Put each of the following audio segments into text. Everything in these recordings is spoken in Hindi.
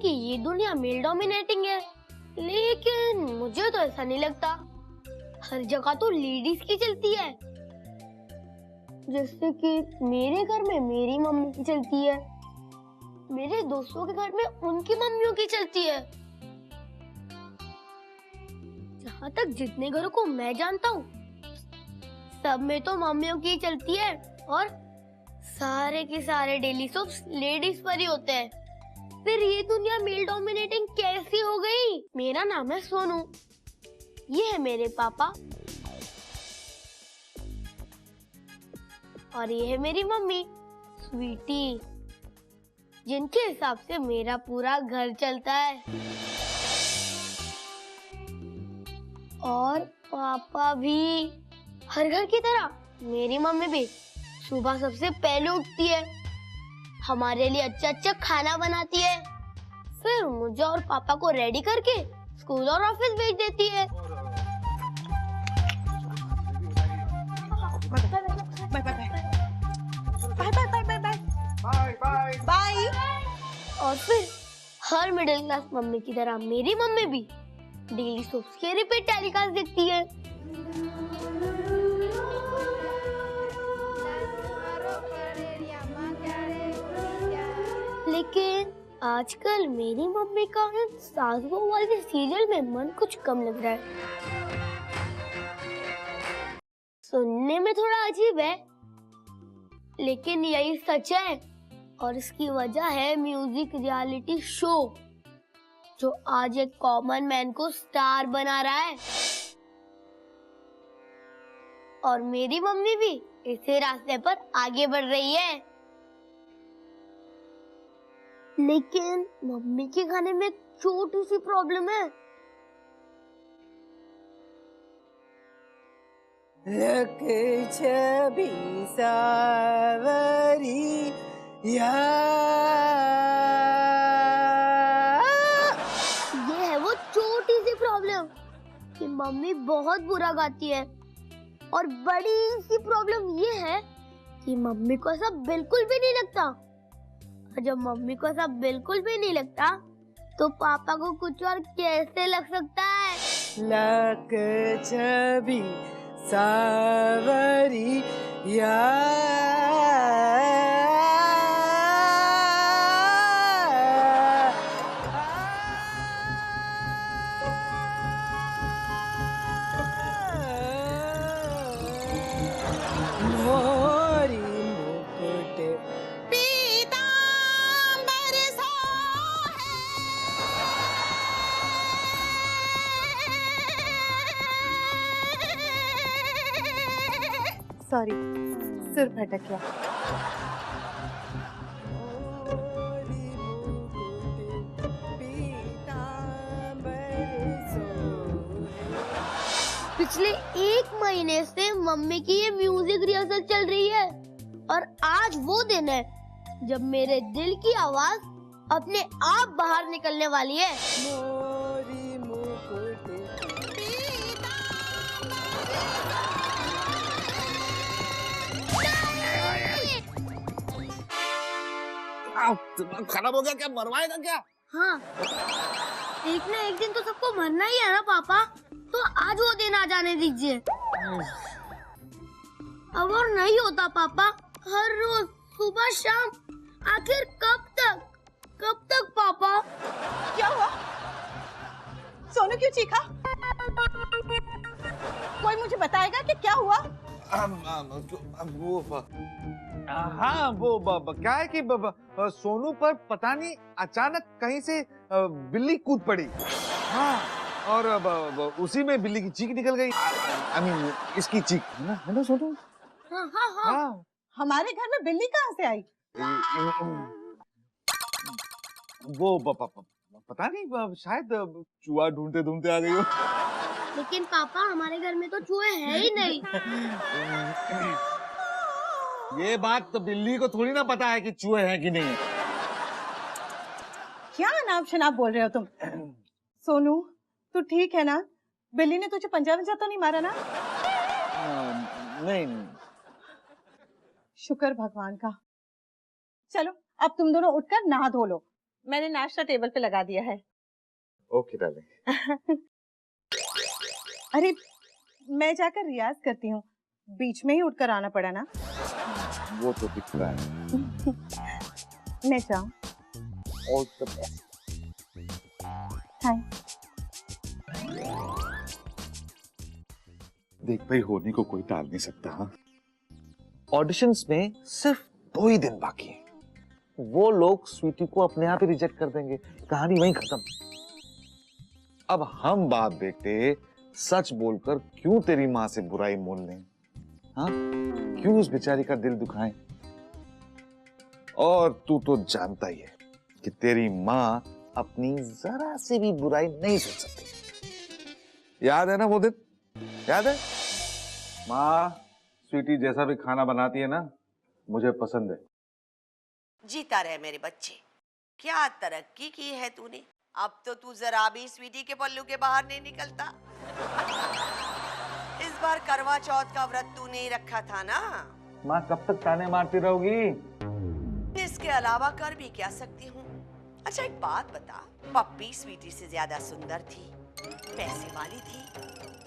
कि ये दुनिया मेल डोमिनेटिंग है, लेकिन मुझे तो ऐसा नहीं लगता। हर जगह तो लेडीज की चलती है, जैसे कि मेरे घर में मेरी मम्मी की चलती है, मेरे दोस्तों के घर में उनकी मम्मियों की चलती है। जहाँ तक जितने घरों को मैं जानता हूँ, सब में तो मम्मियों की चलती है और सारे के सारे डेली सोप्स लेडीज पर ही होते हैं। फिर ये दुनिया मेल डोमिनेटिंग कैसी हो गई? मेरा नाम है सोनू, ये है मेरे पापा और ये है मेरी मम्मी स्वीटी, जिनके हिसाब से मेरा पूरा घर चलता है। और पापा भी हर घर की तरह मेरी मम्मी भी सुबह सबसे पहले उठती है, हमारे लिए अच्छा अच्छा खाना बनाती है, फिर मुझे और पापा को रेडी करके स्कूल और ऑफिस भेज देती है। Bye bye bye bye bye bye bye bye bye. और फिर हर मिडिल क्लास मम्मी की तरह मेरी मम्मी भी डेली सोप्स के रिपीट टेलीकास्ट देखती है। लेकिन आजकल मेरी मम्मी का सास बहू वाले सीरियल में मन कुछ कम लग रहा है। सुनने में थोड़ा अजीब है, लेकिन यही सच है और इसकी वजह है म्यूजिक रियलिटी शो, जो आज एक कॉमन मैन को स्टार बना रहा है। और मेरी मम्मी भी इसी रास्ते पर आगे बढ़ रही है। लेकिन मम्मी के खाने में छोटी सी प्रॉब्लम है। छवि सावरी या। ये है वो छोटी सी प्रॉब्लम कि मम्मी बहुत बुरा गाती है, और बड़ी सी प्रॉब्लम ये है कि मम्मी को ऐसा बिल्कुल भी नहीं लगता। और जब मम्मी को ऐसा बिल्कुल भी नहीं लगता, तो पापा को कुछ और कैसे लग सकता है? लक छवि सावरी या। मोरी मुकुट पीतांबर सोहे। सॉरी, सिर भटक गया। पिछले 1 महीने से मम्मी की ये म्यूजिक रिहर्सल चल रही है, और आज वो दिन है जब मेरे दिल की आवाज अपने आप बाहर निकलने वाली है। मोरी मुकुट दिमाग खराब हो गया क्या? मरवाएगा क्या? हाँ, एक ना एक दिन तो सबको मरना ही है ना पापा, तो आज वो दिन आ जाने दीजिए। अब और नहीं होता पापा, हर रोज सुबह शाम, आखिर कब तक पापा? क्या हुआ? सोनू क्यों चीखा? कोई मुझे बताएगा कि क्या हुआ? क्या है कि सोनू पर पता नहीं अचानक कहीं से बिल्ली कूद पड़ी। हाँ, और उसी में बिल्ली की चीख निकल गई। आई मीन इसकी चीख, है ना सोनू? हाँ हाँ हाँ। हाँ। हमारे घर में बिल्ली कहाँ से आई? वो पता नहीं, शायद चूहा ढूंढते ढूंढते आ गई हो। लेकिन पापा, हमारे घर में तो चूहे हैं ही नहीं। ये बात तो बिल्ली को थोड़ी ना पता है कि चूहे हैं कि नहीं। क्या अनाप शनाप बोल रहे हो तुम? सोनू, तू ठीक है ना? बिल्ली ने तुझे पंजा वंजा तो नहीं मारा ना? नहीं। शुक्र भगवान का। चलो अब तुम दोनों उठकर नहा धो लो, मैंने नाश्ता टेबल पे लगा दिया है। Okay darling. अरे मैं जाकर रियाज करती हूँ, बीच में ही उठकर आना पड़ा ना। वो तो दिख रहा है। मैं जाऊँ? All the best. हाय। देख भाई, होने को कोई टाल नहीं सकता। ऑडिशंस में सिर्फ 2 ही दिन बाकी हैं। वो लोग स्वीटी को अपने आप ही रिजेक्ट कर देंगे, कहानी वहीं खत्म। अब हम बाप बेटे सच बोलकर क्यों तेरी माँ से बुराई मोल लें? हाँ, क्यों उस बेचारी का दिल दुखाएं? और तू तो जानता ही है कि तेरी माँ अपनी जरा से भी बुराई नहीं सोच सकती। याद है ना वो दिन? याद है? माँ, स्वीटी जैसा भी खाना बनाती है ना, मुझे पसंद है। जीता रहे मेरे बच्चे, क्या तरक्की की है तूने। अब तो तू जरा भी स्वीटी के पल्लू के बाहर नहीं निकलता। इस बार करवा चौथ का व्रत तू नहीं रखा था ना? माँ कब तक ताने मारती रहोगी? इसके अलावा कर भी क्या सकती हूँ। अच्छा एक बात बता, पप्पी स्वीटी से ज्यादा सुंदर थी, पैसे वाली थी,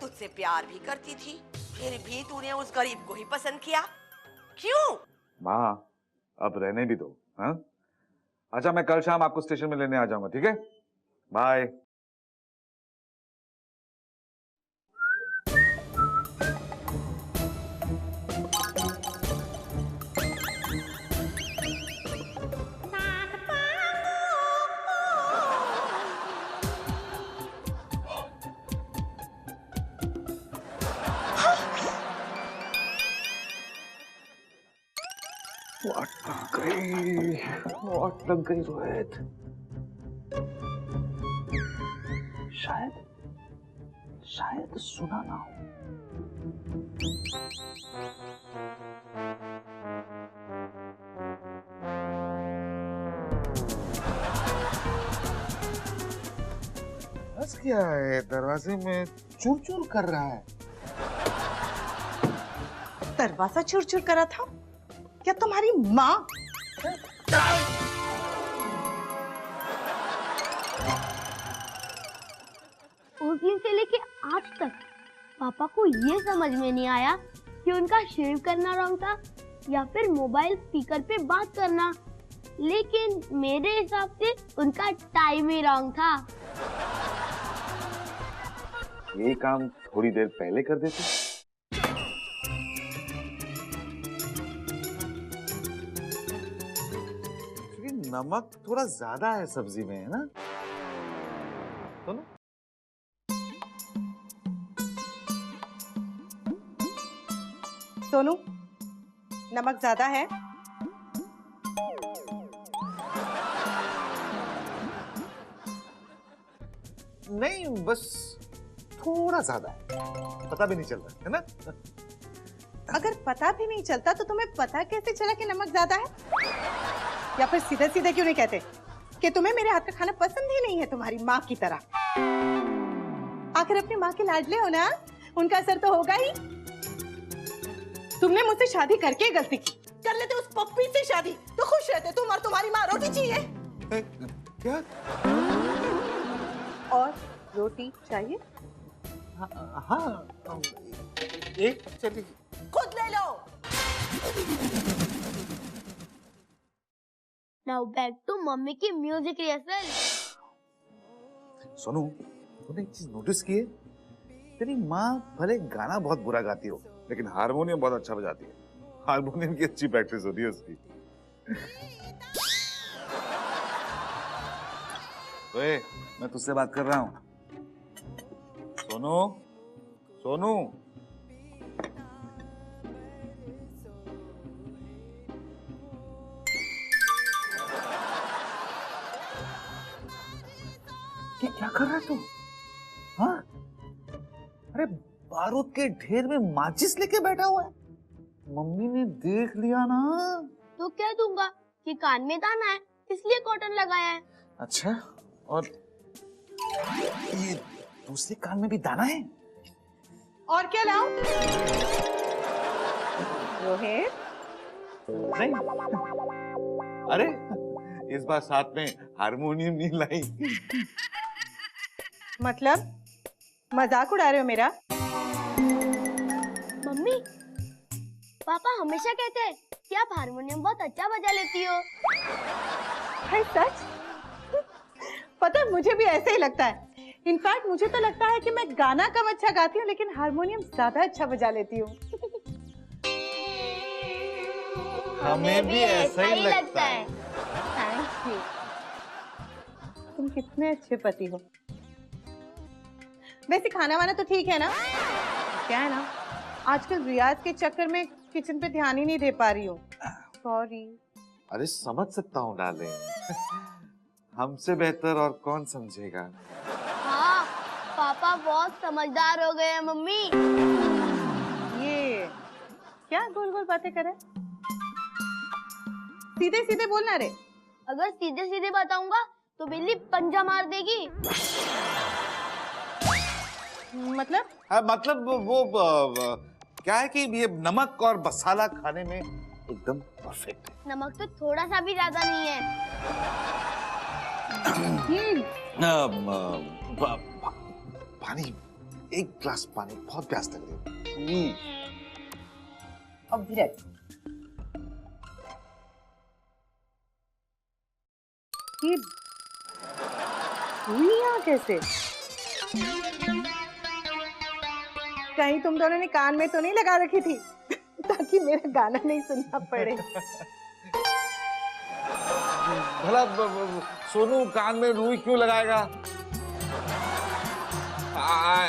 तुझसे प्यार भी करती थी, फिर भी तूने उस गरीब को ही पसंद किया, क्यों? माँ अब रहने भी दो। हाँ? अच्छा मैं कल शाम आपको स्टेशन में लेने आ जाऊंगा, ठीक है? बाय। वाट लग गई रोहित। शायद सुना ना हो। बस क्या है, दरवाजे में चूर चूर कर रहा है। दरवाजा चुर चुर करा था क्या तुम्हारी माँ? उस दिन से लेके आज तक पापा को ये समझ में नहीं आया कि उनका शेव करना रॉन्ग था या फिर मोबाइल स्पीकर पे बात करना, लेकिन मेरे हिसाब से उनका टाइम ही रॉन्ग था। ये काम थोड़ी देर पहले कर देते। नमक थोड़ा ज्यादा है सब्जी में, है ना? तो ना? सोनू, नमक ज्यादा है? नहीं, बस थोड़ा ज्यादा है, पता भी नहीं चल रहा है ना? अगर पता भी नहीं चलता तो तुम्हें पता कैसे चला कि नमक ज्यादा है? या फिर सीधे सीधे क्यों नहीं कहते कि तुम्हें मेरे हाथ का खाना पसंद ही नहीं है, तुम्हारी माँ की तरह? आखिर अपनी माँ के लाडले हो ना, उनका असर तो होगा ही। तुमने मुझसे शादी करके गलती की। कर लेते उस पप्पी से शादी तो खुश रहते तुम और तुम्हारी माँ। रोटी चाहिए? क्या? और रोटी चाहिए? हाँ, एक चलिए। खुद ले लो। नाउ बैक टू मम्मी की म्यूजिक रिहर्सल। सोनू, तूने एक चीज नोटिस की है? तेरी माँ भले गाना बहुत बुरा गाती हो, लेकिन हारमोनियम बहुत अच्छा बजाती है। हारमोनियम की अच्छी प्रैक्टिस होती है उसकी। ओए, मैं तुझसे बात कर रहा हूँ। सोनू, सोनू। ये क्या कर रहा है तू? हाँ? अरे बारूद के ढेर में माचिस लेके बैठा हुआ है। मम्मी ने देख लिया ना तो कह दूंगा कि कान में दाना है इसलिए कॉटन लगाया है। अच्छा, और ये दूसरे कान में भी दाना है? और क्या लाऊं? रोहित, नहीं। अरे इस बार साथ में हारमोनियम नहीं लाई। मतलब मजाक उड़ा रहे हो मेरा? मम्मी, पापा हमेशा कहते हैं कि आप हारमोनियम बहुत अच्छा बजा लेती हो। है सच? पता है मुझे भी ऐसे ही लगता है। इनफैक्ट मुझे तो लगता है कि मैं गाना कम अच्छा गाती हूँ लेकिन हारमोनियम ज्यादा अच्छा बजा लेती हूँ। हमें भी ऐसा ही लगता है। Thank you. तुम कितने अच्छे पति हो। वैसे खाना वाना तो ठीक है ना? क्या है ना, आजकल रियाज के चक्कर में किचन पे ध्यान ही नहीं दे पा रही हूँ। सॉरी। अरे समझ सकता हूँ डार्लिंग, हमसे बेहतर और कौन समझेगा। हाँ, पापा बहुत समझदार हो गए हैं मम्मी। ये क्या गोल गोल बातें कर रहे? सीधे सीधे बोलना रे। अगर सीधे सीधे बताऊंगा तो बिल्ली पंजा मार देगी। मतलब? मतलब वो क्या है कि ये नमक और मसाला खाने में एकदम परफेक्ट है। नमक तो थोड़ा सा भी ज्यादा नहीं है। पानी, एक ग्लास पानी, बहुत प्यास लग रही है। अब धीरज, ये हुई यहाँ कैसे? कहीं तुम दोनों ने कान में तो नहीं लगा रखी थी ताकि मेरा गाना नहीं सुनना पड़े? भला सोनू कान में रुई क्यों लगाएगा?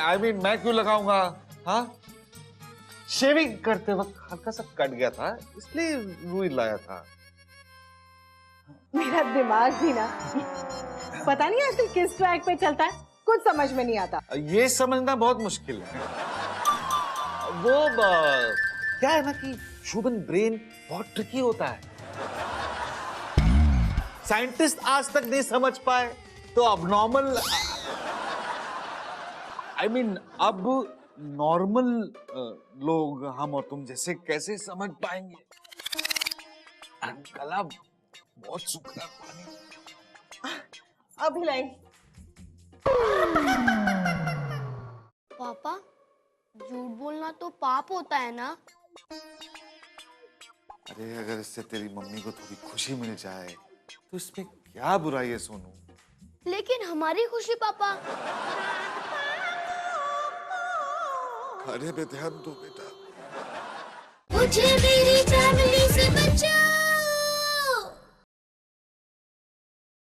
I mean, मैं क्यों लगाऊंगा? हाँ, शेविंग करते वक्त हल्का सा कट गया था, इसलिए रुई लाया था। मेरा दिमाग भी ना पता नहीं आजकल किस ट्रैक पे चलता है, कुछ समझ में नहीं आता। ये समझना बहुत मुश्किल है। वो क्या है ना कि ह्यूमन ब्रेन बहुत ट्रिकी होता है। साइंटिस्ट आज तक नहीं समझ पाए तो अब नॉर्मल, I mean, अब नॉर्मल लोग, हम और तुम जैसे कैसे समझ पाएंगे? गला बहुत सूख रहा पानी। अभी लाई। पापा, झूठ बोलना तो पाप होता है ना? अरे अगर इससे तेरी मम्मी को थोड़ी खुशी मिल जाए तो इसमें क्या बुराई है सोनू? लेकिन हमारी खुशी पापा। खाने पे ध्यान दो बेटा। कुछ भी